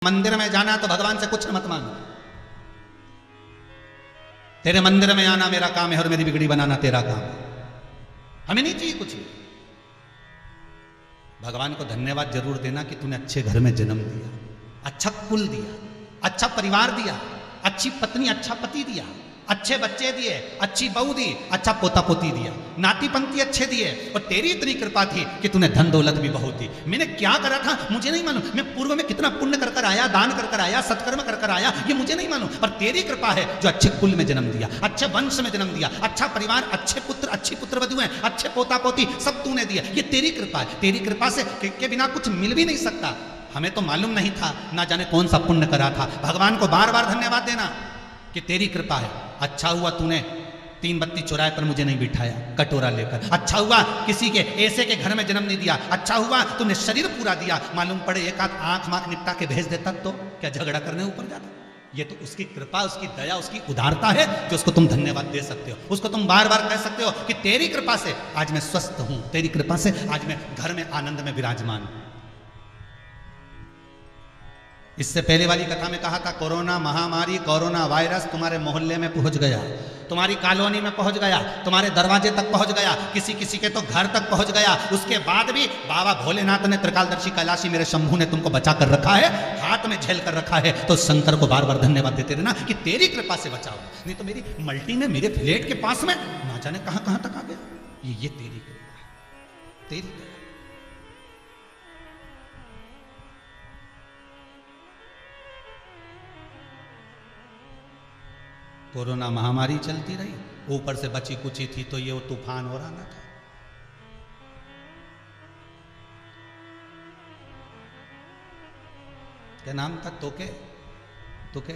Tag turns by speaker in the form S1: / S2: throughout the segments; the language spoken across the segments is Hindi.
S1: मंदिर में जाना तो भगवान से कुछ मत मांगो। तेरे मंदिर में आना मेरा काम है और मेरी बिगड़ी बनाना तेरा काम है। हमें नहीं चाहिए कुछ। भगवान को धन्यवाद जरूर देना कि तूने अच्छे घर में जन्म दिया, अच्छा कुल दिया, अच्छा परिवार दिया, अच्छी पत्नी, अच्छा पति दिया, अच्छे बच्चे दिए, अच्छी बहू दी, अच्छा पोता पोती दिया, नाती पंती अच्छे दिए। और तेरी इतनी कृपा थी कि तूने धन दौलत भी बहुत दी। मैंने क्या करा था मुझे नहीं मालूम। मैं पूर्व में कितना पुण्य कर कर आया, दान कर कर आया, सत्कर्म कर कर आया, ये मुझे नहीं मालूम। पर तेरी कृपा है जो अच्छे कुल में जन्म दिया, अच्छे वंश में जन्म दिया, अच्छा परिवार, अच्छे पुत्र, अच्छी पुत्र वधु हैं, अच्छे पोता पोती सब तूने दिया। ये तेरी कृपा है। तेरी कृपा से के बिना कुछ मिल भी नहीं सकता। हमें तो मालूम नहीं था, ना जाने कौन सा पुण्य करा था। भगवान को बार बार धन्यवाद देना कि तेरी कृपा है। अच्छा हुआ तूने 3 बत्ती चौराहे पर मुझे नहीं बिठाया कटोरा लेकर। अच्छा हुआ किसी के ऐसे के घर में जन्म नहीं दिया। अच्छा हुआ तूने शरीर पूरा दिया। मालूम पड़े एक आध आंख मांख निपटा के भेज देता तो क्या झगड़ा करने ऊपर जाता। ये तो उसकी कृपा, उसकी दया, उसकी उदारता है जो उसको तुम धन्यवाद दे सकते हो। उसको तुम बार बार कह सकते हो कि तेरी कृपा से आज मैं स्वस्थ हूं, तेरी कृपा से आज मैं घर में आनंद में विराजमान हूं। इससे पहले वाली कथा में कहा था कोरोना महामारी, कोरोना वायरस तुम्हारे मोहल्ले में पहुंच गया, तुम्हारी कॉलोनी में पहुंच गया, तुम्हारे दरवाजे तक पहुंच गया, किसी किसी के तो घर तक पहुंच गया। उसके बाद भी बाबा भोलेनाथ ने, त्रिकालदर्शी कैलाशी मेरे शंभू ने तुमको बचा कर रखा है, हाथ में झेल कर रखा है। तो शंकर को बार बार धन्यवाद देते रहना कि तेरी कृपा से बचाओ। नहीं तो मेरी मल्टी में, मेरे फ्लैट के पास में ना जाने कहां कहां तक आ गया। ये तेरी कृपा है, तेरी कृपा। कोरोना महामारी चलती रही, ऊपर से बची कुची थी तो ये वो तूफान हो रहा ना था। क्या नाम था? तोके तोके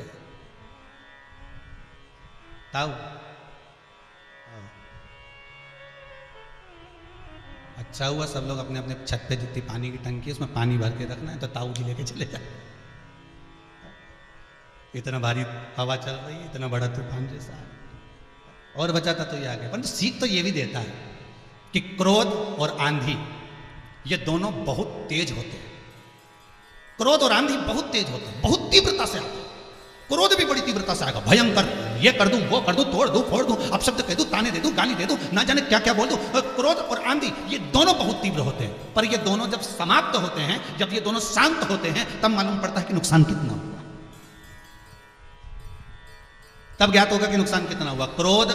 S1: ताऊ। अच्छा हुआ सब लोग अपने अपने छत पे जितनी पानी की टंकी है उसमें पानी भर के रखना है तो ताऊ जी लेके चले जाए। इतना भारी हवा चल रही है, इतना बड़ा तूफान जैसा, और बचा था तो ये आ गया। परंतु सीख तो ये भी देता है कि क्रोध और आंधी ये दोनों बहुत तेज होते हैं। क्रोध और आंधी बहुत तेज होते हैं, बहुत तीव्रता से आते हैं। क्रोध भी बड़ी तीव्रता से आएगा, भयंकर, ये कर दूं, वो कर दूं, तोड़ दूं, फोड़ दूं, अपशब्द कह दूं, ताने दे दूं, गाली दे दूं, ना जाने क्या क्या बोल दूं। क्रोध और आंधी ये दोनों बहुत तीव्र होते हैं। पर ये दोनों जब समाप्त होते हैं, जब ये दोनों शांत होते हैं, तब मालूम पड़ता है कि नुकसान कितना हुआ। तब ज्ञात होगा कि नुकसान कितना हुआ। क्रोध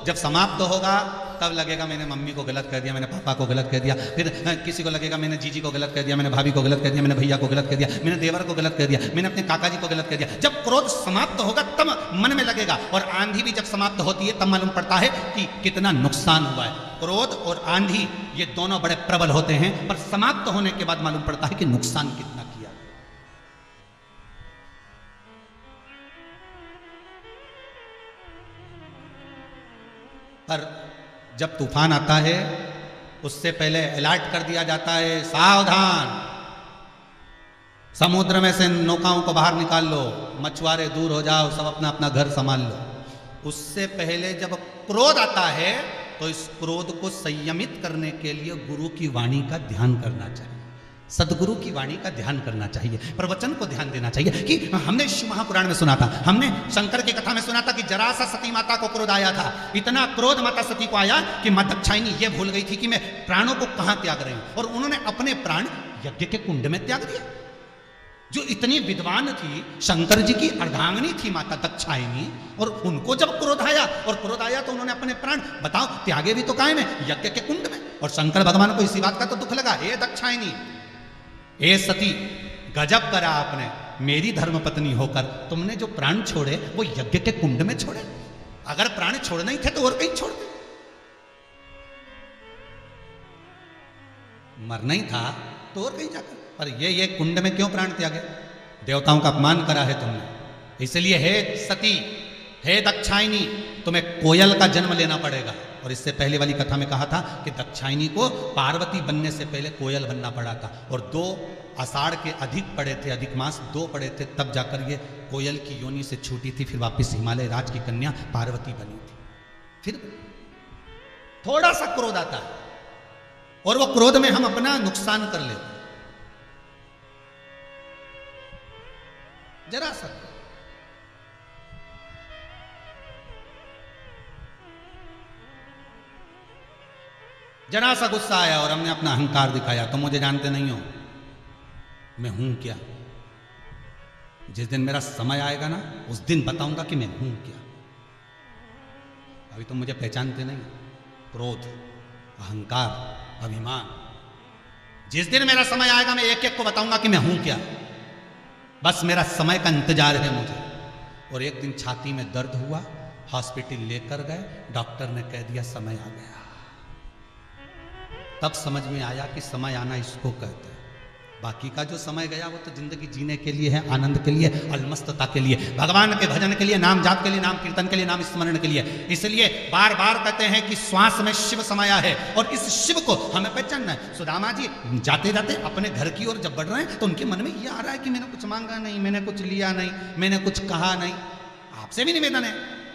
S1: जब समाप्त होगा तब लगेगा मैंने मम्मी को गलत कह दिया, मैंने पापा को गलत कह दिया। फिर किसी को लगेगा मैंने जीजी को गलत कह दिया, मैंने भाभी को गलत कह दिया, मैंने भैया को गलत कह दिया, मैंने देवर को गलत कह दिया, मैंने अपने काका जी को गलत कह दिया। जब क्रोध समाप्त होगा तब मन में लगेगा। और आंधी भी जब समाप्त होती है तब मालूम पड़ता है कि कितना नुकसान हुआ है। क्रोध और आंधी ये दोनों बड़े प्रबल होते हैं, पर समाप्त होने के बाद मालूम पड़ता है कि नुकसान कितना किया। पर जब तूफान आता है उससे पहले अलर्ट कर दिया जाता है, सावधान, समुद्र में से नौकाओं को बाहर निकाल लो, मछुआरे दूर हो जाओ, सब अपना अपना घर संभाल लो। उससे पहले जब क्रोध आता है तो इस क्रोध को संयमित करने के लिए गुरु की वाणी का ध्यान करना चाहिए, सदगुरु की वाणी का ध्यान करना चाहिए, प्रवचन को ध्यान देना चाहिए। कि हमने शिव महापुराण में सुना था, हमने शंकर की कथा में सुना था कि जरा सा सती माता को क्रोध आया था। इतना क्रोध माता सती को आया कि मां दक्षायनी ये भूल गई थी कि मैं प्राणों को कहां त्याग रही हूं, और उन्होंने अपने प्राण यज्ञ के कुंड में त्याग दिया। जो इतनी विद्वान थी, शंकर जी की अर्धांगिनी थी माता दक्षायनी, और उनको जब क्रोध आया, और क्रोध आया तो उन्होंने अपने प्राण बताओ त्यागे भी तो काहे में, यज्ञ के कुंड में। और शंकर भगवान को इसी बात का तो दुख लगा, हे दक्षायनी, हे सती, गजब करा आपने, मेरी धर्मपत्नी होकर तुमने जो प्राण छोड़े वो यज्ञ के कुंड में छोड़े। अगर प्राण छोड़ने ही थे तो और कहीं छोड़ दे, मरना ही था तो और कहीं जाकर। पर ये कुंड में क्यों प्राण त्यागे? देवताओं का अपमान करा है तुमने। इसलिए हे सती, हे दक्षायनी, तुम्हें कोयल का जन्म लेना पड़ेगा। और इससे पहले वाली कथा में कहा था कि दक्षायनी को पार्वती बनने से पहले कोयल बनना पड़ा था, और 2 आषाढ़ के अधिक पड़े थे, अधिक मास 2 पड़े थे, तब जाकर ये कोयल की योनि से छूटी थी, फिर वापस हिमालय राज की कन्या पार्वती बनी थी। फिर थोड़ा सा क्रोध आता है और वो क्रोध में हम अपना नुकसान कर लेते। जरा सा। जरा सा गुस्सा आया और हमने अपना अहंकार दिखाया। तुम मुझे जानते नहीं हो, मैं हूं क्या। जिस दिन मेरा समय आएगा ना, उस दिन बताऊंगा कि मैं हूं क्या। अभी तुम मुझे पहचानते नहीं। क्रोध, अहंकार, अभिमान, जिस दिन मेरा समय आएगा मैं एक एक को बताऊंगा कि मैं हूं क्या। बस मेरा समय का इंतजार है मुझे। और एक दिन छाती में दर्द हुआ, हॉस्पिटल लेकर गए, डॉक्टर ने कह दिया समय आ गया। तब समझ में आया कि समय आना इसको कहते हैं। बाकी का जो समय गया वो तो जिंदगी जीने के लिए है, आनंद के लिए, अलमस्तता के लिए, भगवान के भजन के लिए, नाम जाप के लिए, नाम कीर्तन के लिए, नाम स्मरण के लिए। इसलिए बार बार कहते हैं कि श्वास में शिव समाया है और इस शिव को हमें पहचानना है। सुदामा जी जाते जाते अपने घर की ओर जब बढ़ रहे हैं तो उनके मन में ये आ रहा है कि मैंने कुछ मांगा नहीं, मैंने कुछ लिया नहीं, मैंने कुछ कहा नहीं। आपसे भी निवेदन है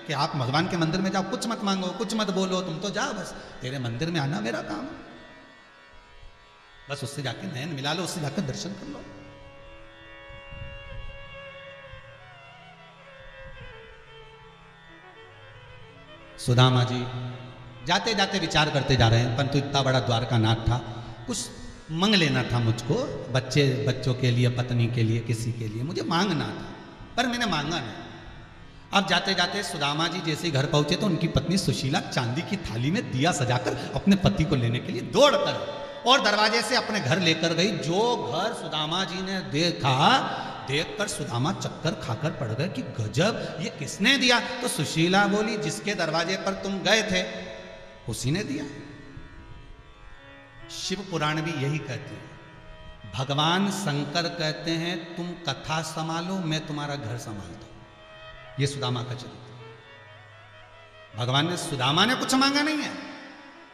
S1: कि आप भगवान के मंदिर में जाओ, कुछ मत मांगो, कुछ मत बोलो, तुम तो जाओ, बस तेरे मंदिर में आना मेरा काम है। बस उससे जाके नयन मिला लो, उससे जाकर दर्शन कर लो। सुदामा जी जाते जाते विचार करते जा रहे हैं, परंतु इतना बड़ा द्वारका नाथ था, कुछ मांग लेना था मुझको, बच्चों के लिए, पत्नी के लिए, किसी के लिए मुझे मांगना था, पर मैंने मांगा नहीं। अब जाते जाते सुदामा जी जैसे घर पहुंचे तो उनकी पत्नी सुशीला चांदी की थाली में दिया सजाकर अपने पति को लेने के लिए दौड़ कर और दरवाजे से अपने घर लेकर गई। जो घर सुदामा जी ने देखा, देखकर सुदामा चक्कर खाकर पड़ गए कि गजब, ये किसने दिया। तो सुशीला बोली, जिसके दरवाजे पर तुम गए थे उसी ने दिया। शिव पुराण भी यही कहते हैं। भगवान शंकर कहते हैं तुम कथा संभालो, मैं तुम्हारा घर संभालता हूं। ये सुदामा का चरित्र। भगवान ने, सुदामा ने कुछ मांगा नहीं है,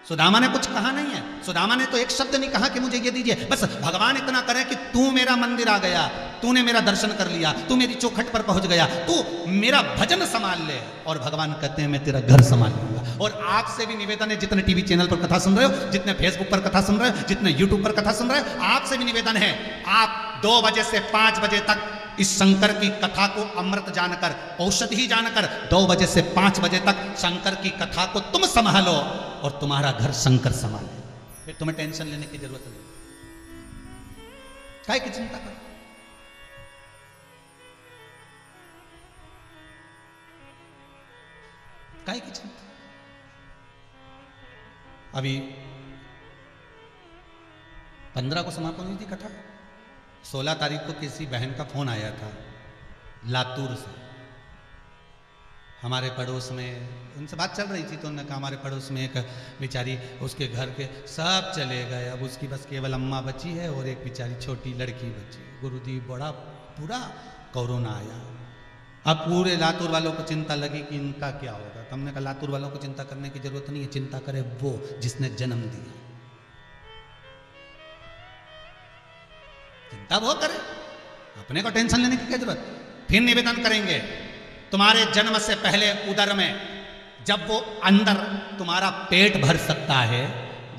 S1: सुदामा ने कुछ कहा नहीं है, सुदामा ने तो एक शब्द नहीं कहा कि मुझे ये दीजिए। बस भगवान इतना करे कि तू मेरा मंदिर आ गया, तूने मेरा दर्शन कर लिया, तू मेरी चौखट पर पहुंच गया, तू मेरा भजन संभाल ले। और भगवान कहते हैं मैं तेरा घर संभाल लूंगा। और आपसे भी निवेदन है, जितने टीवी चैनल पर कथा सुन रहे हो, जितने फेसबुक पर कथा सुन रहे हो, जितने यूट्यूब पर कथा सुन रहे हो, आपसे भी निवेदन है, आप 2 बजे से 5 बजे तक इस शंकर की कथा को अमृत जानकर, औषधि जानकर 2 बजे से 5 बजे तक शंकर की कथा को तुम संभालो और तुम्हारा घर शंकर संभाले। फिर तुम्हें टेंशन लेने की जरूरत नहीं। काय की चिंता करो। काय की चिंता। अभी 15 को समाप्त होनी थी कथा। 16 तारीख को किसी बहन का फोन आया था लातूर से, हमारे पड़ोस में उनसे बात चल रही थी, तो उन्होंने कहा हमारे पड़ोस में एक बेचारी, उसके घर के सब चले गए, अब उसकी बस केवल अम्मा बची है और एक बेचारी छोटी लड़की बची। गुरुजी बड़ा पूरा कोरोना आया। अब पूरे लातूर वालों को चिंता लगी कि इनका क्या होगा। तो हमने कहा लातूर वालों को चिंता करने की जरूरत नहीं है, चिंता करे वो जिसने जन्म दिया, चिंता वो करे, अपने को टेंशन लेने की क्या जरूरत। फिर निवेदन करेंगे, तुम्हारे जन्म से पहले उदर में जब वो अंदर तुम्हारा पेट भर सकता है,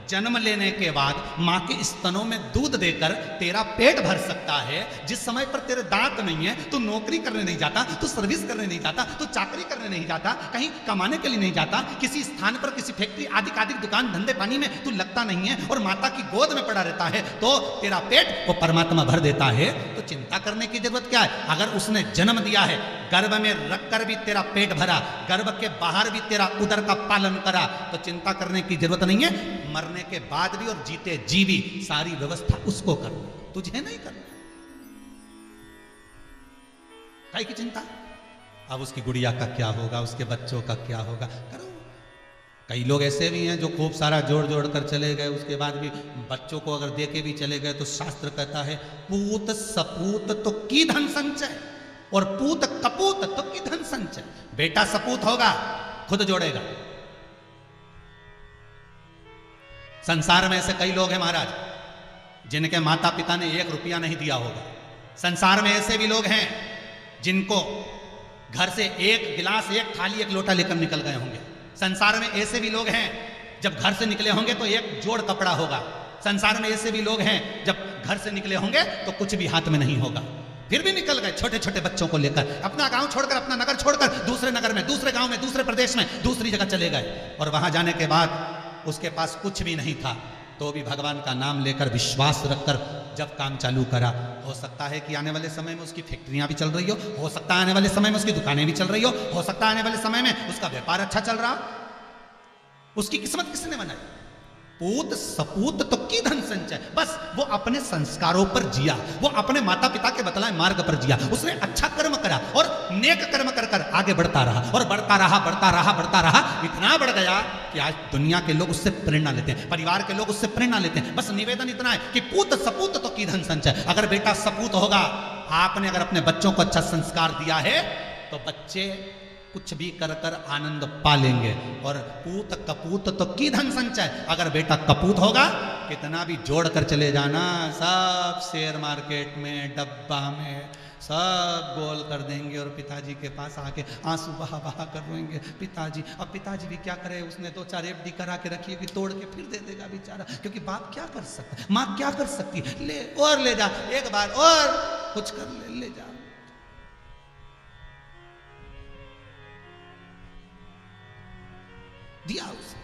S1: जन्म लेने के बाद मां के स्तनों में दूध देकर तेरा पेट भर सकता है, जिस समय पर तेरे दांत नहीं है, तू नौकरी करने नहीं जाता, तू सर्विस करने नहीं जाता, तू चाकरी करने नहीं जाता, कहीं कमाने के लिए नहीं जाता, किसी स्थान पर किसी फैक्ट्री आदि दुकान धंधे पानी में तू लगता नहीं है और माता की गोद में पड़ा रहता है, तो तेरा पेट वो परमात्मा भर देता है। तो चिंता करने की जरूरत क्या है। अगर उसने जन्म दिया है, गर्भ में रखकर भी तेरा पेट भरा, गर्भ के बाहर भी तेरा उदर का पालन करा, तो चिंता करने की जरूरत नहीं है। मरने के बाद भी और जीते जी भी सारी व्यवस्था उसको करना, तुझे नहीं करना। काहे की चिंता। अब उसकी गुड़िया का क्या होगा, उसके बच्चों का क्या होगा, करो। कई लोग ऐसे भी हैं जो खूब सारा जोड़ जोड़ कर चले गए, उसके बाद भी बच्चों को अगर दे के भी चले गए तो शास्त्र कहता है पूत सपूत तो की धन संचय और पूत कपूत तो की धन संचय। बेटा सपूत होगा, खुद जोड़ेगा। संसार में ऐसे कई लोग हैं महाराज जिनके माता पिता ने 1 रुपया नहीं दिया होगा। संसार में ऐसे भी लोग हैं जिनको घर से 1 गिलास, 1 थाली, 1 लोटा लेकर निकल गए होंगे। संसार में ऐसे भी लोग हैं जब घर से निकले होंगे तो 1 जोड़ कपड़ा होगा। संसार में ऐसे भी लोग हैं जब घर से निकले होंगे तो कुछ भी हाथ में नहीं होगा। फिर भी निकल गए छोटे छोटे बच्चों को लेकर, अपना गांव छोड़कर, अपना नगर छोड़कर दूसरे नगर में, दूसरे गांव में, दूसरे प्रदेश में, दूसरी जगह चले गए। और वहां जाने के बाद उसके पास कुछ भी नहीं था, तो भी भगवान का नाम लेकर विश्वास रखकर जब काम चालू करा, हो सकता है कि आने वाले समय में उसकी फैक्ट्रियां भी चल रही हो सकता है आने वाले समय में उसकी दुकानें भी चल रही हो सकता है आने वाले समय में उसका व्यापार अच्छा चल रहा। उसकी किस्मत किसने बनाई? पूत सपूत तो की धन संचय। बस वो अपने संस्कारों पर जिया, वो अपने माता पिता के बतलाए मार्ग पर जिया, उसने अच्छा कर्म करा और नेक कर्म कर कर आगे बढ़ता रहा और बढ़ता रहा, बढ़ता रहा, बढ़ता रहा, इतना बढ़ गया कि आज दुनिया के लोग उससे प्रेरणा लेते हैं, परिवार के लोग उससे प्रेरणा लेते हैं। बस निवेदन इतना है कि पूत सपूत तो की धन संचय। अगर बेटा सपूत होगा, आपने अगर अपने बच्चों को अच्छा संस्कार दिया है तो बच्चे कुछ भी कर कर आनंद पा लेंगे। और पूत कपूत तो की धन संचय। अगर बेटा कपूत होगा, कितना भी जोड़ कर चले जाना, सब शेयर मार्केट में, डब्बा में सब गोल कर देंगे और पिताजी के पास आके आंसू बहा बहा कर रोएंगे, पिताजी। अब पिताजी भी क्या करे, उसने 2-4 एफडी करा के रखी है कि तोड़ के फिर दे देगा बेचारा, क्योंकि बाप क्या कर सकता है, माँ क्या कर सकती है, ले और ले जा, एक बार और कुछ कर ले जा। दिया उसे।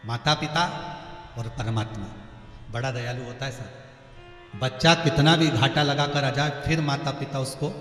S1: माता पिता और परमात्मा बड़ा दयालु होता है साहब। बच्चा कितना भी घाटा लगाकर आ जाए, फिर माता पिता उसको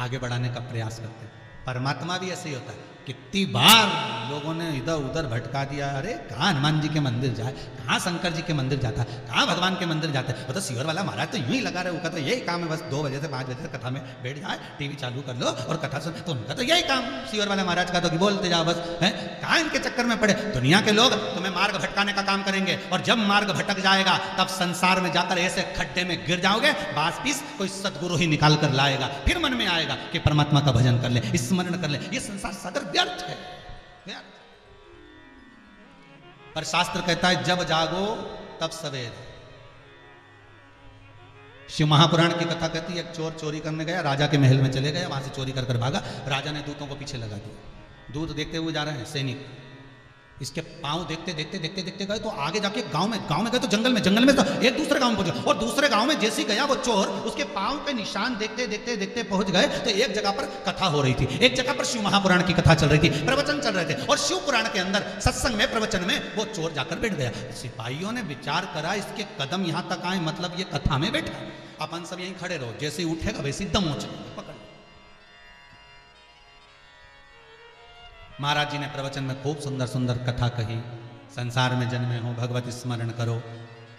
S1: आगे बढ़ाने का प्रयास करते हैं। परमात्मा भी ऐसे ही होता है। कितनी बार लोगों ने इधर उधर भटका दिया, अरे कहाँ हनुमान जी के मंदिर जाए, कहाँ शंकर जी के मंदिर जाता है, कहाँ भगवान के मंदिर जाता है। वो तो सीवर वाला महाराज तो यूं ही लगा रहे, उनका तो यही काम है, बस 2 बजे से 5 बजे तक कथा में बैठ जाए, टीवी चालू कर लो और कथा सुन। तो उनका तो यही काम, सीवर वाला महाराज का तो कि बोलते जाओ बस है। कहाँ इनके चक्कर में पड़े। दुनिया के लोग तुम्हें मार्ग भटकाने का काम करेंगे, और जब मार्ग भटक जाएगा तब संसार में जाकर ऐसे खड्डे में गिर जाओगे, बास पीस कोई सदगुरु ही निकाल कर लाएगा। फिर मन में आएगा कि परमात्मा का भजन कर ले, स्मरण कर ले। ये संसार सागर व्यर्थ है, व्यर्थ। पर शास्त्र कहता है जब जागो तब सवेर। शिव महापुराण की कथा कहती है, एक चोर चोरी करने गया, राजा के महल में चले गया, वहां से चोरी कर भागा। राजा ने दूतों को पीछे लगा दिया। दूत देखते हुए जा रहे हैं, सैनिक इसके पांव देखते देखते देखते देखते गए तो आगे जाके गांव में गए तो जंगल में तो एक दूसरे गांव में पहुंचे, और दूसरे गांव में जैसे गया वो चोर, उसके पांव के निशान देखते देखते देखते पहुंच गए तो एक जगह पर कथा हो रही थी, एक जगह पर शिव महापुराण की कथा चल रही थी, प्रवचन चल रहे थे। और शिव पुराण के अंदर सत्संग में, प्रवचन में वो चोर जाकर बैठ गया। सिपाहियों ने विचार करा, इसके कदम यहां तक आए, मतलब ये कथा में बैठा, अपन सब यहीं खड़े रहो, जैसे ही उठेगा वैसे दम हो चलेगा, पकड़। महाराज जी ने प्रवचन में खूब सुंदर सुंदर कथा कही। संसार में जन्मे हो, भगवत स्मरण करो।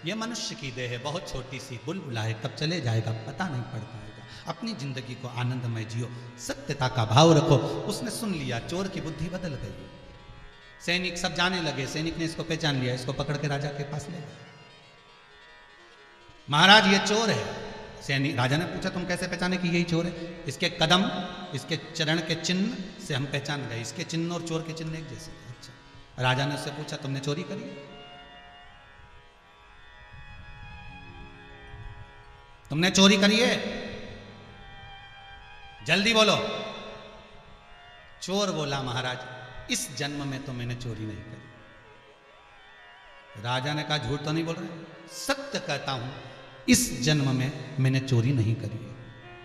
S1: ये मनुष्य की देह है, बहुत छोटी सी बुलबुला है, कब चले जाएगा पता नहीं पड़ पाएगा। अपनी जिंदगी को आनंदमय जियो, सत्यता का भाव रखो। उसने सुन लिया, चोर की बुद्धि बदल गई। सैनिक सब जाने लगे, सैनिक ने इसको पहचान लिया, इसको पकड़ के राजा के पास ले गए। महाराज ये चोर है। सैनिक, राजा ने पूछा तुम कैसे पहचाने कि यही चोर है? इसके कदम, इसके चरण के चिन्ह से हम पहचान गए, इसके चिन्ह और चोर के चिन्ह एक जैसे। अच्छा। राजा ने उससे पूछा तुमने चोरी करी? तुमने चोरी करी है? जल्दी बोलो। चोर बोला महाराज इस जन्म में तो मैंने चोरी नहीं करी। राजा ने कहा झूठ तो नहीं बोल रहे? सत्य कहता हूं, इस जन्म में मैंने चोरी नहीं करी है।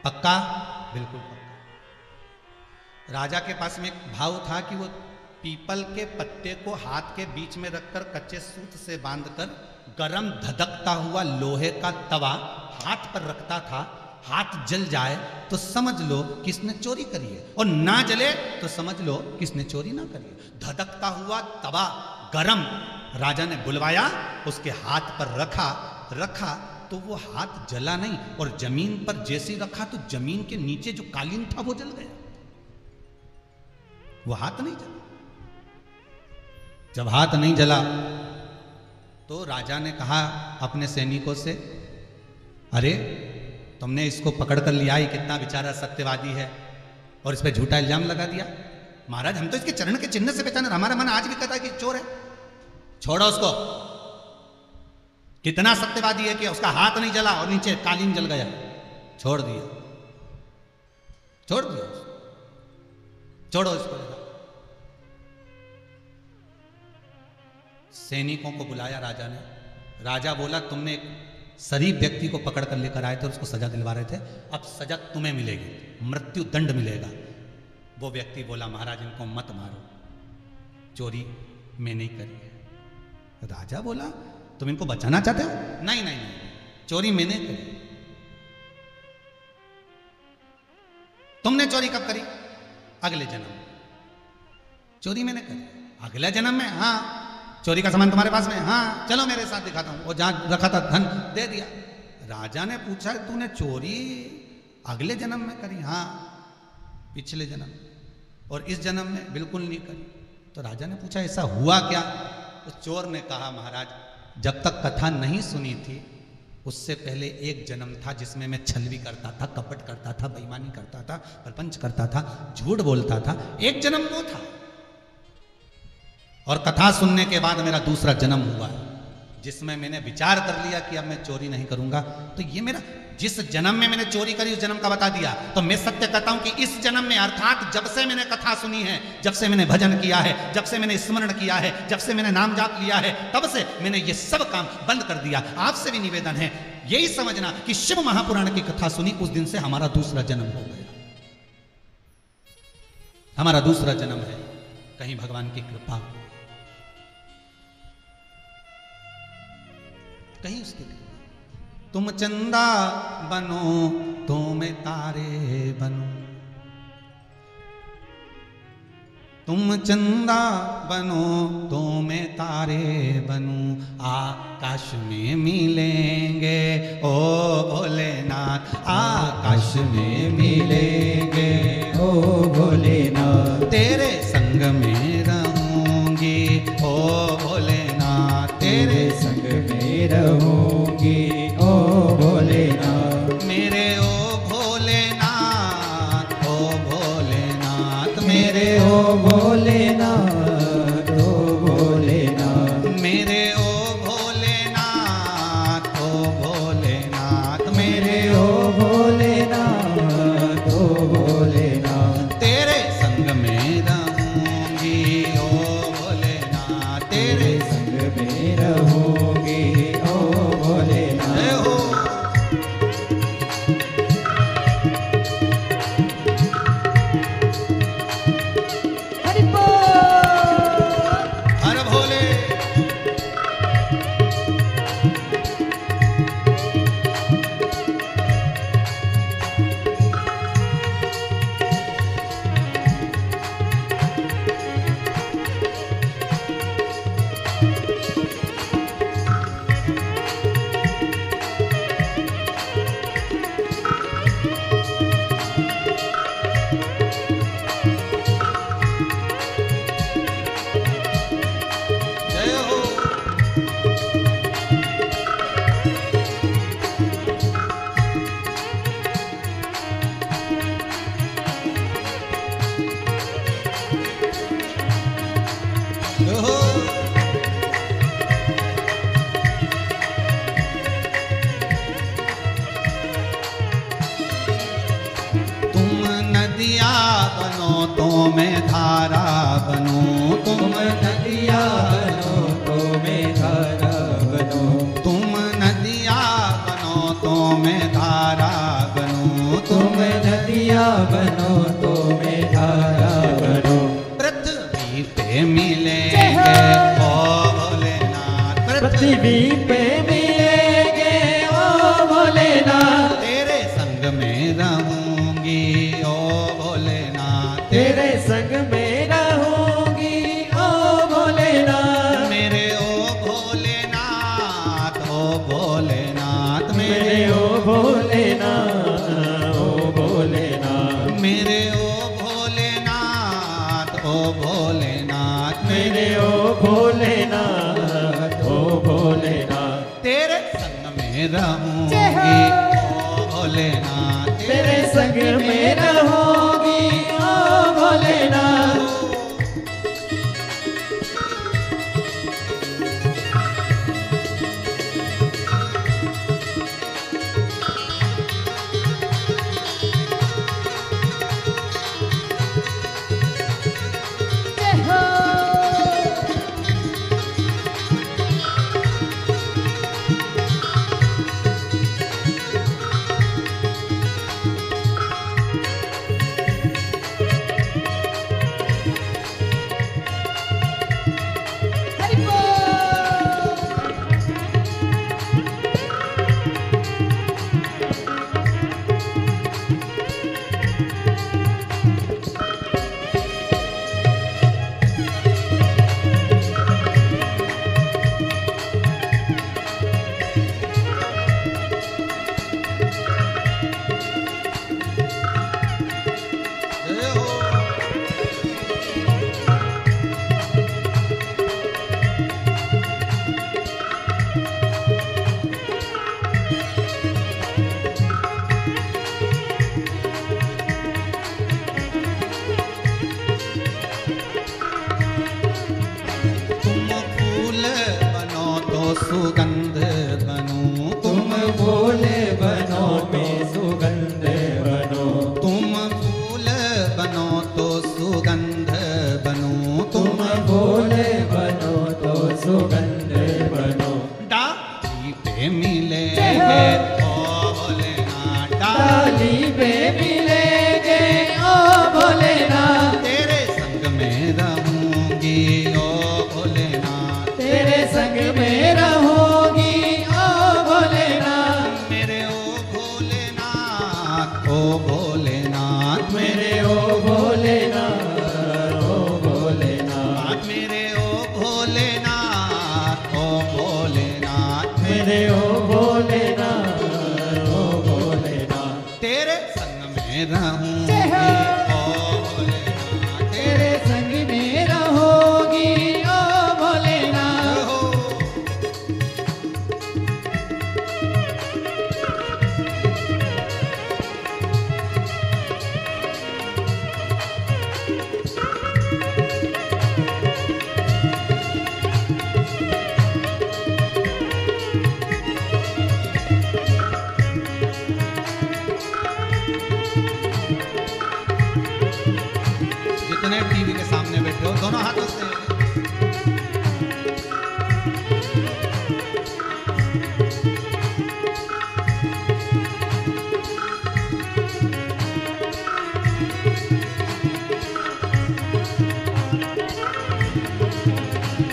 S1: पक्का? बिल्कुल पक्का। राजा के पास में एक भाव था कि वो पीपल के पत्ते को हाथ के बीच में रखकर कच्चे सूत से बांधकर गरम धधकता हुआ लोहे का तवा हाथ पर रखता था। हाथ जल जाए तो समझ लो किसने चोरी करी है, और ना जले तो समझ लो किसने चोरी ना करी है। धधकता हुआ तवा गरम राजा ने बुलवाया, उसके हाथ पर रखा तो वो हाथ जला नहीं, और जमीन पर जैसे रखा तो जमीन के नीचे जो कालीन था वो जल गया, वो हाथ नहीं जला। जब हाथ नहीं जला तो राजा ने कहा अपने सैनिकों से, अरे तुमने इसको पकड़ कर लिया, ये कितना बेचारा सत्यवादी है, और इस पे झूठा इल्जाम लगा दिया। महाराज हम तो इसके चरण के चिन्ह से पहचाने, हमारा मन आज भी कहता है कि चोर है। छोड़ो उसको। कितना सत्यवादी है कि उसका हाथ नहीं जला और नीचे कालीन जल गया। छोड़ दिया छोड़ो इसको। सैनिकों को बुलाया राजा ने। राजा बोला तुमने एक शरीफ व्यक्ति को पकड़ कर लेकर आए थे और उसको सजा दिलवा रहे थे। अब सजा तुम्हें मिलेगी, मृत्यु दंड मिलेगा। वो व्यक्ति बोला महाराज इनको मत मारो, चोरी मैं नहीं करी है। राजा बोला तुम इनको बचाना चाहते हो? नहीं नहीं नहीं, चोरी मैंने करी। तुमने चोरी कब करी? अगले जन्म। चोरी मैंने करी अगले जन्म में? हाँ। चोरी का सामान तुम्हारे पास में? हाँ। चलो मेरे साथ दिखाता हूं। वो जहां रखा था धन दे दिया। राजा ने पूछा तूने चोरी अगले जन्म में करी? हाँ पिछले जन्म, और इस जन्म में बिल्कुल नहीं करी। तो राजा ने पूछा ऐसा हुआ क्या? तो चोर ने कहा महाराज जब तक कथा नहीं सुनी थी उससे पहले एक जन्म था जिसमें मैं छल भी करता था, कपट करता था, बेईमानी करता था, प्रपंच करता था, झूठ बोलता था। एक जन्म वो था, और कथा सुनने के बाद मेरा दूसरा जन्म हुआ है जिसमें मैंने विचार कर लिया कि अब मैं चोरी नहीं करूंगा। तो ये मेरा जिस जन्म में मैंने चोरी करी उस जन्म का बता दिया। तो मैं सत्य कहता हूं कि इस जन्म में, अर्थात जब से मैंने कथा सुनी है, जब से मैंने भजन किया है, जब से मैंने स्मरण किया है, जब से मैंने नाम जाप लिया है, तब से मैंने ये सब काम बंद कर दिया। आपसे भी निवेदन है यही समझना कि शिव महापुराण की कथा सुनी उस दिन से हमारा दूसरा जन्म हो गया। हमारा दूसरा जन्म है, कहीं भगवान की कृपा, कहीं उसकी कृपा। तुम चंदा बनो तो मैं तारे बनूं, तुम चंदा बनो तो मैं तारे बनूं, आकाश में मिलेंगे ओ भोलेनाथ, आकाश में मिलेंगे
S2: ओ भोलेनाथ,
S1: तेरे संग में रहूंगी ओ भोलेनाथ, तेरे
S2: संग में रहूंगी ओ भोलेनाथ,
S1: मेरे ओ भोलेनाथ, ओ भोलेनाथ, मेरे
S2: ओ भोलेनाथ, ओ भोलेनाथ,
S1: मेरे ओ भोलेनाथ, ओ भोलेनाथ, मेरे
S2: ओ भोलेनाथ, ओ भोलेनाथ,
S1: तेरे संग में रहूंगी ओ भोलेनाथ, तेरे
S2: संग में रहूंगी ओ भोलेनाथ।
S1: जय हो।
S2: हरि बोल।
S1: हर भोले। जय हो। जय हो। तुम नदिया बनो तो मैं धारा बनूं, तुम
S2: नदिया बनो तो मैं धारा बनो,
S1: तुम नदिया बनो तो मैं धारा बनूं,
S2: तुम नदिया बनो तो मैं धारा बनो,
S1: पृथ्वी पे मिलेंगे ओ भोलेनाथ,
S2: पृथ्वी पे मिलेंगे ओ भोलेनाथ,
S1: तेरे संग में रहूंगी ओ भोलेनाथ,
S2: तेरे संग में रहूंगी ओ भोलेनाथ,
S1: मेरे ओ भोलेनाथ, ओ भोलेनाथ,
S2: मेरे ओ भोलेनाथ, ओ भोलेनाथ,
S1: मेरे ओ भोलेनाथ, ओ भोलेनाथ,
S2: मेरे ओ भोलेनाथ, ओ भोलेनाथ,
S1: तेरे संग में रहूंगी ओ भोलेनाथ,
S2: तेरे संग में रहूंगी ओ भोलेनाथ। पे मिलेंगे ओ भोलेनाथ,
S1: तेरे संग में रहूंगी ओ भोलेनाथ,
S2: तेरे संग में रहूंगी ओ भोलेनाथ,
S1: मेरे ओ भोलेनाथ, ओ भोलेनाथ,
S2: मेरे ओ भोलेनाथ, ओ भोलेनाथ,
S1: मेरे ओ भोलेनाथ, ओ भोलेनाथ,
S2: मेरे ओ भोलेनाथ, ओ भोलेनाथ,
S1: तेरे संग में रहूंगी
S2: जय हो।
S1: ओ भोलेनाथ,
S2: तेरे संग में रहोगी ओ भोलेनाथ।
S1: हो। जितने टीवी के सामने बैठे हो दोनों हाथों से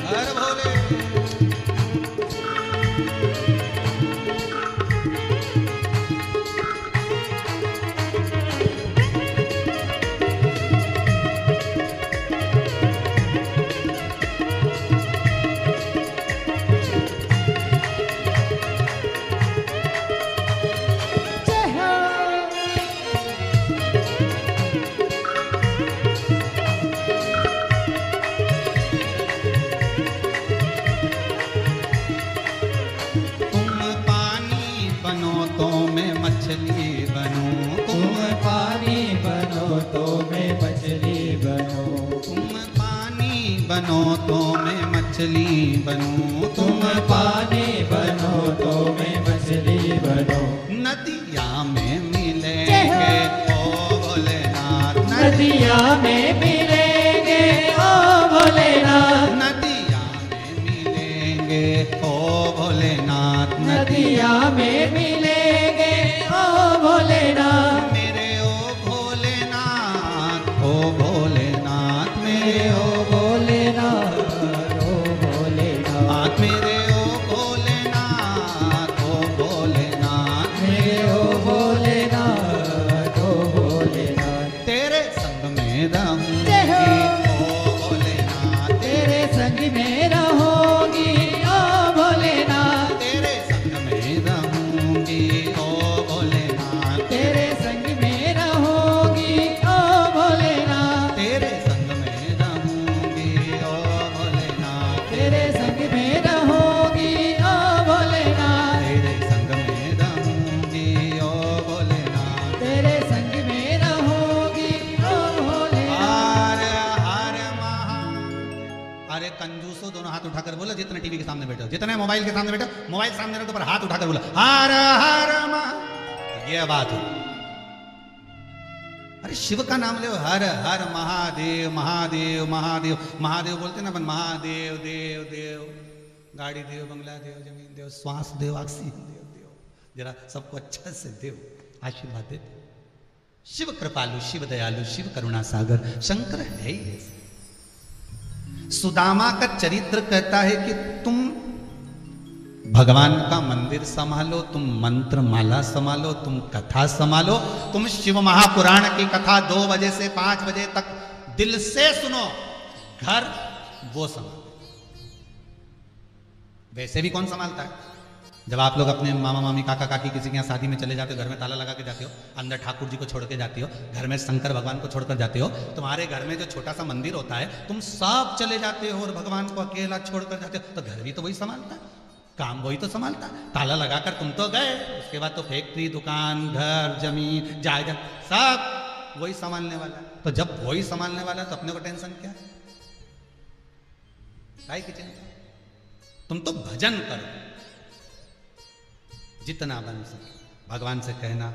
S1: हर भोले
S2: जय हो।
S1: तुम पानी बनो तो मैं मछली बनूं,
S2: तुम पानी बनो तो मैं मछली बनो,
S1: तुम पानी बनो तो मैं मछली बनूं,
S2: तुम पानी बनो तो मैं मछली बनो,
S1: नदिया में
S2: जय
S1: मिलेंगे
S2: हो।
S1: ओ भोलेनाथ,
S2: नदिया में मिलेंगे ओ भोलेनाथ,
S1: नदिया में मिलेंगे ओ भोलेनाथ,
S2: नदिया में मिलेंगे ओ भोलेनाथ,
S1: मेरे ओ भोलेनाथ, ओ भोलेनाथ, मेरे
S2: मेरे
S1: ओ
S2: ओ भोलेनाथ, ओ भोलेनाथ,
S1: मेरे ओ भोलेनाथ, ओ भोलेनाथ,
S2: मेरे ओ भोलेनाथ, ओ भोलेनाथ,
S1: तेरे संग में रहूंगी
S2: जय हो।
S1: ओ भोलेनाथ,
S2: तेरे संग में रहोगी ओ भोलेनाथ,
S1: तेरे संग में रहूंगी ओ भोलेनाथ,
S2: तेरे संग में रहोगी ओ भोलेनाथ,
S1: तेरे संग में रहूंगी ओ भोलेनाथ,
S2: तेरे संग में रहोगी ओ भोलेनाथ,
S1: तेरे संग में रहूंगी ओ भोलेनाथ,
S2: तेरे संग में रहोगी ओ भोलेनाथ।
S1: हर हर महा। अरे कंजूसो दोनों हाथ उठाकर बोला, जितने टीवी के सामने बैठे हो, जितने मोबाइल के सामने बैठे हो, मोबाइल सामने रखो पर हाथ उठाकर बोला हर हर महा। ये बात हो। अरे शिव का नाम ले, हर हर महादेव महादेव महादेव महादेव बोलते ना अपन, महादेव देव देव, गाड़ी देव, बंगला देव, जमीन देव, श्वास देव, ऑक्सीजन देव देव, जरा सबको अच्छा से देव आशीर्वाद देते। शिव कृपालु, शिव दयालु, शिव करुणा सागर, शंकर है ही ऐसे। सुदामा का चरित्र कहता है कि तुम भगवान का मंदिर संभालो, तुम मंत्र माला संभालो, तुम कथा संभालो, तुम शिव महापुराण की कथा 2 बजे से 5 बजे तक दिल से सुनो, घर वो संभालो। वैसे भी कौन संभालता है? जब आप लोग अपने मामा मामी काका काकी किसी के यहाँ शादी में चले जाते हो, घर में ताला लगा के जाते हो, अंदर ठाकुर जी को छोड़ के जाते हो, घर में शंकर भगवान को छोड़कर जाते हो, तुम्हारे घर में जो छोटा सा मंदिर होता है तुम सब चले जाते हो और भगवान को अकेला छोड़कर जाते हो, तो घर भी तो वही संभालता है, काम वही तो संभालता है। ताला लगाकर तुम तो गए, उसके बाद तो फैक्ट्री, दुकान, घर, जमीन, जायदाद सब वही संभालने वाला है। तो जब वही संभालने वाला है तो अपने को टेंशन क्या है? काहे की चिंता? तुम तो भजन करो जितना बन सके। भगवान से कहना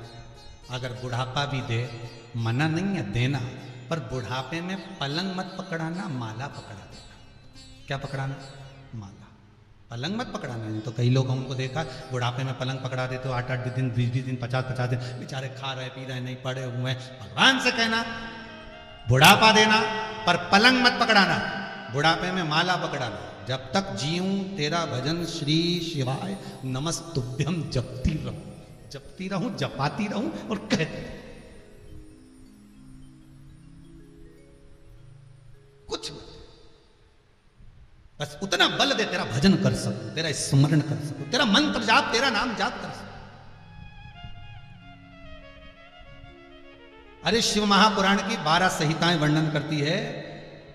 S1: अगर बुढ़ापा भी दे, मना नहीं है देना, पर बुढ़ापे में पलंग मत पकड़ाना, माला पकड़ा देना। क्या पकड़ाना? माला। पलंग मत पकड़ाना। नहीं तो कई लोग उनको देखा बुढ़ापे में पलंग पकड़ा देते हो, 8-8 दिन, 20-20 दिन, 50-50 दिन, बेचारे खा रहे पी रहे नहीं पड़े हुए हैं। भगवान से कहना बुढ़ापा देना पर पलंग मत पकड़ाना, बुढ़ापे में माला पकड़ाना। जब तक जीऊं तेरा भजन श्री शिवाय नमस्तुभ्यम जपती रहूं, जपाती रहूं और कहती कुछ मत, बस उतना बल दे तेरा भजन कर सकूं, तेरा स्मरण कर सकूं, तेरा मंत्र जाप, तेरा नाम जाप कर सकूं। अरे शिव महापुराण की 12 संहिताएं वर्णन करती है।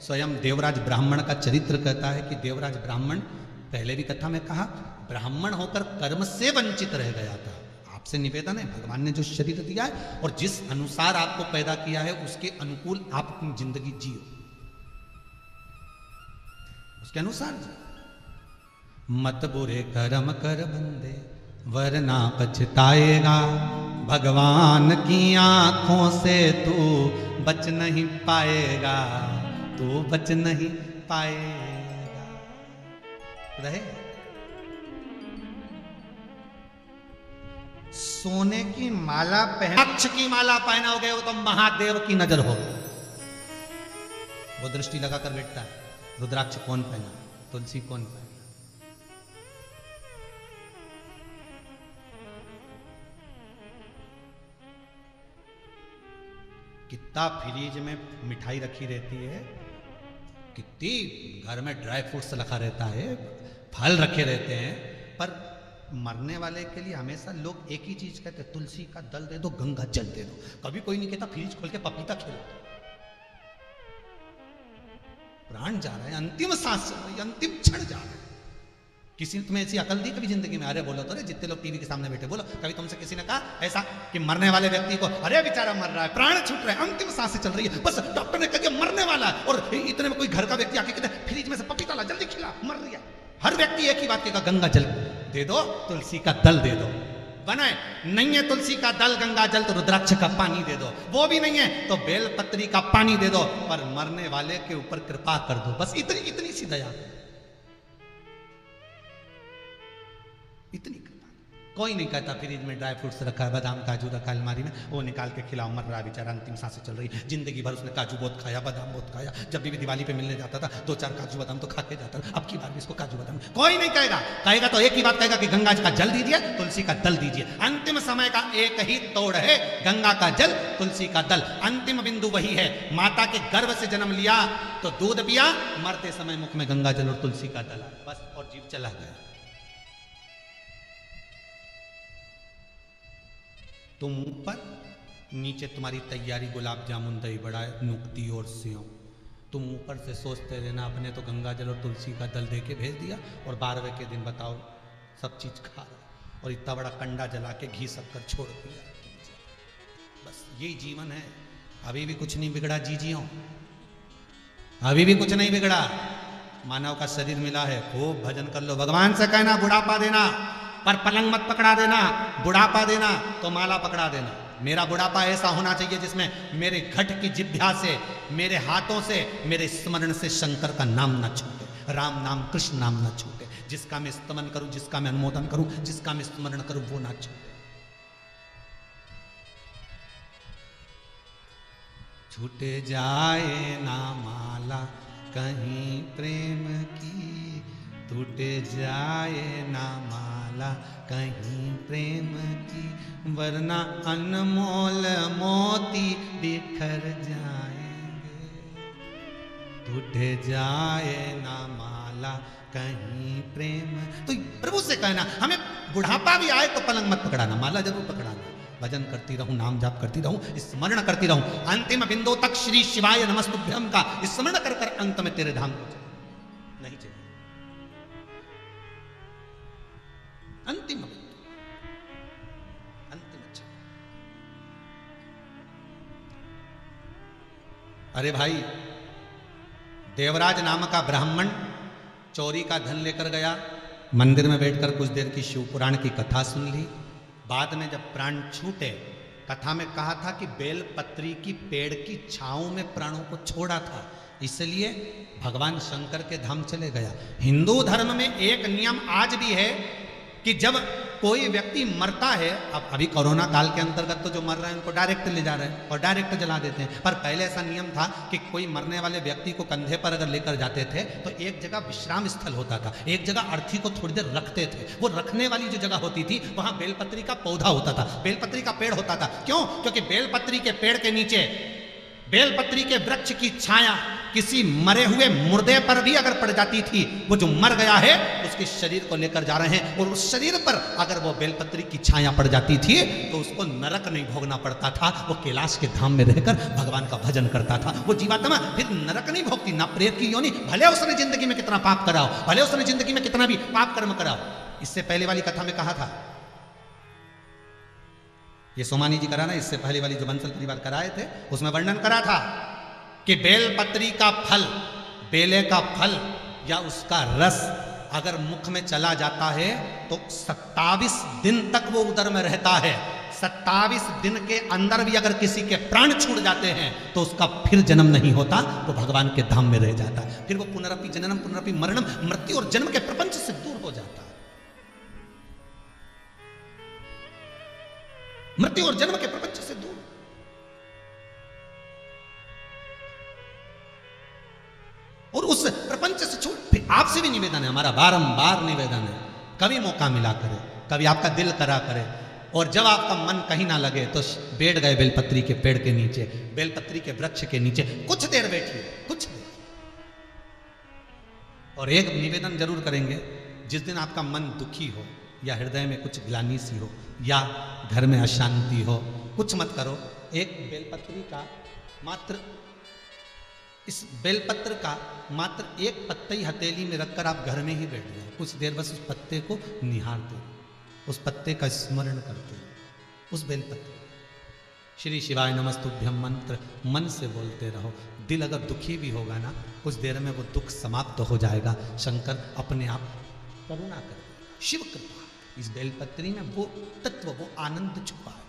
S1: स्वयं देवराज ब्राह्मण का चरित्र कहता है कि देवराज ब्राह्मण, पहले भी कथा में कहा, ब्राह्मण होकर कर्म से वंचित रह गया था। आपसे निवेदन है, भगवान ने जो शरीर दिया है और जिस अनुसार आपको पैदा किया है उसके अनुकूल आप अपनी जिंदगी जियो, उसके अनुसार जियो। मत बुरे कर्म कर बंदे वरना पछताएगा, भगवान की आंखों से तू बच नहीं पाएगा, तू बच नहीं पाएगा। रहे सोने की माला पहन, अक्ष की माला पहनोगे वो तो महादेव की नजर होगी। वो दृष्टि लगाकर बैठता है, रुद्राक्ष कौन पहना, तुलसी कौन पहना। कितना फ्रिज में मिठाई रखी रहती है, कितनी घर में ड्राई फ्रूट्स रखा रहता है, फल रखे रहते हैं, पर मरने वाले के लिए हमेशा लोग एक ही चीज कहते हैं, तुलसी का दल दे दो, गंगा जल दे दो। कभी कोई नहीं कहता फ्रिज खोल के पपीता खिला दो। प्राण जा रहा है, अंतिम सांस चल रही है, अंतिम क्षण जा रहा है। किसी ने तुम्हें ऐसी अकल दी कभी जिंदगी में? अरे बोलो तो, जितने लोग टीवी के सामने बैठे बोलो, कभी तुमसे किसी ने कहा ऐसा कि मरने वाले व्यक्ति को, अरे बेचारा मर रहा है, प्राण छूट रहा है, अंतिम सांसें चल रही है, बस डॉक्टर ने कहा मरने वाला है, और इतने में कोई घर का व्यक्ति आके कहते फ्रिज में से पपीता ला, जल्दी खिला, मर रही है। हर व्यक्ति एक ही बात कहेगा, गंगा जल दे दो, तुलसी का दल दे दो। बनाए नहीं है तुलसी का दल, गंगा जल, तो रुद्राक्ष का पानी दे दो। वो भी नहीं है तो बेलपत्री का पानी दे दो, पर मरने वाले के ऊपर कृपा कर दो। बस इतनी सी दया, इतनी कृपा। कोई नहीं कहता फ्रिज में ड्राई फ्रूट्स रखा है, बादाम काजू रखा है अलमारी में, वो निकाल के खिलाओ, मर रहा है बेचारा, अंतिम सांसें चल रही है। जिंदगी भर उसने काजू बहुत खाया, बादाम बहुत खाया, जब भी दिवाली पे मिलने जाता था 2-4 काजू बादाम तो खा के जाता था, अब की बार भी इसको काजू बादाम। कोई नहीं कहेगा, कहेगा तो एक ही बात कहेगा कि गंगा का जल दीजिए, तुलसी का दल दीजिए। अंतिम समय का एक ही तोड़ है, गंगा का जल, तुलसी का दल। अंतिम बिंदु वही है। माता के गर्भ से जन्म लिया तो दूध पिया, मरते समय मुख में गंगा जल और तुलसी का दल, बस, और जीव चला गया। तुम ऊपर, नीचे तुम्हारी तैयारी गुलाब जामुन, दही बड़ा, नुक्ती और सेव। तुम ऊपर से सोचते रहना अपने तो गंगा जल और तुलसी का दल दे के भेज दिया, और 12वें के दिन बताओ सब चीज खा रहा, और इतना बड़ा कंडा जला के घी शक्कर छोड़ दिया। बस यही जीवन है। अभी भी कुछ नहीं बिगड़ा, जियो, अभी भी कुछ नहीं बिगड़ा। मानव का शरीर मिला है, खूब भजन कर लो। भगवान से कहना बुढ़ापा देना, पर पलंग मत पकड़ा देना। बुढ़ापा देना तो माला पकड़ा देना। मेरा बुढ़ापा ऐसा होना चाहिए जिसमें मेरे घट की जिभ्या से, मेरे हाथों से, मेरे स्मरण से शंकर का नाम न छूटे, राम नाम, कृष्ण नाम न छूटे। जिसका मैं स्तमन करूं, जिसका मैं अनुमोदन करूं, जिसका मैं स्मरण करूं, वो ना छूटे। छूटे जाए ना माला कहीं प्रेम की, टूटे जाए ना माला कहीं प्रेम की, वरना अनमोल मोती बिखर जाएंगे। टूटे जाए ना माला कहीं प्रेम। तो प्रभु से कहना, हमें बुढ़ापा भी आए तो पलंग मत पकड़ाना, माला जरूर पकड़ाना। भजन करती रहूं, नाम जाप करती रहूं, स्मरण करती रहूं, अंतिम बिंदु तक श्री शिवाय नमस्तुभ्यम का स्मरण कर कर अंत में तेरे धाम को नहीं चाहिए। अंतिम अच्छा। अरे भाई, देवराज नाम का ब्राह्मण चोरी का धन लेकर गया, मंदिर में बैठकर कुछ देर की शिव पुराण की कथा सुन ली। बाद में जब प्राण छूटे कथा में कहा था कि बेलपत्री की पेड़ की छांव में प्राणों को छोड़ा था, इसलिए भगवान शंकर के धाम चले गया। हिंदू धर्म में एक नियम आज भी है कि जब कोई व्यक्ति मरता है, अब अभी कोरोना काल के अंतर्गत तो जो मर रहे हैं उनको डायरेक्ट ले जा रहे हैं और डायरेक्ट जला देते हैं, पर पहले ऐसा नियम था कि कोई मरने वाले व्यक्ति को कंधे पर अगर लेकर जाते थे तो एक जगह विश्राम स्थल होता था, एक जगह अर्थी को थोड़ी देर रखते थे। वो रखने वाली जो जगह होती थी वहां बेलपत्री का पौधा होता था, बेलपत्री का पेड़ होता था। क्यों? क्योंकि बेलपत्री के पेड़ के नीचे, बेलपत्री के वृक्ष की छाया किसी मरे हुए मुर्दे पर भी अगर पड़ जाती थी, वो जो मर गया है उसके शरीर को लेकर जा रहे हैं, और उस शरीर पर अगर वो बेलपत्री की छाया पड़ जाती थी तो उसको नरक नहीं भोगना पड़ता था। वो कैलाश के धाम में रहकर भगवान का भजन करता था। वो जीवात्मा फिर नरक नहीं भोगती, ना प्रेत की योनि, भले उसने जिंदगी में कितना पाप कराओ, भले उसने जिंदगी में कितना भी पाप कर्म कराओ। इससे पहले वाली कथा में कहा था, ये सोमानी जी करा ना, इससे पहले वाली जो बंसल परिवार कराए थे उसमें वर्णन करा था कि बेलपत्री का फल, बेले का फल या उसका रस अगर मुख में चला जाता है तो 27 दिन तक वो उदर में रहता है। 27 दिन के अंदर भी अगर किसी के प्राण छूट जाते हैं तो उसका फिर जन्म नहीं होता, वो भगवान के धाम में रह जाता है। फिर वो पुनरपि जननम पुनरपि मरणम, मृत्यु और जन्म के प्रपंच से दूर हो जाता है। मृत्यु और जन्म के प्रपंच से दूर। और उस प्रपंच से छूट, फिर आपसे भी निवेदन है, हमारा बारंबार निवेदन है, कभी मौका मिला करे, कभी आपका दिल करा करे, और जब आपका मन कहीं ना लगे तो बैठ गए बेलपत्री के पेड़ के नीचे, बेलपत्री के वृक्ष के नीचे कुछ देर बैठिए, कुछ देर। और एक निवेदन जरूर करेंगे, जिस दिन आपका मन दुखी हो या हृदय में कुछ ग्लानि सी हो या घर में अशांति हो, कुछ मत करो, एक बेलपत्री का मात्र, इस बेलपत्र का मात्र एक पत्ते ही हथेली में रखकर आप घर में ही बैठ जाए, कुछ देर बस उस पत्ते को निहारते, उस पत्ते का स्मरण करते, उस बेलपत्र, श्री शिवाय नमस्तुभ्यम मंत्र मन से बोलते रहो। दिल अगर दुखी भी होगा ना, कुछ देर में वो दुख समाप्त हो जाएगा। शंकर अपने आप करुणा करेगा, शिव कृपा। इस बेलपत्री में वो तत्व, वो आनंद छुपा है।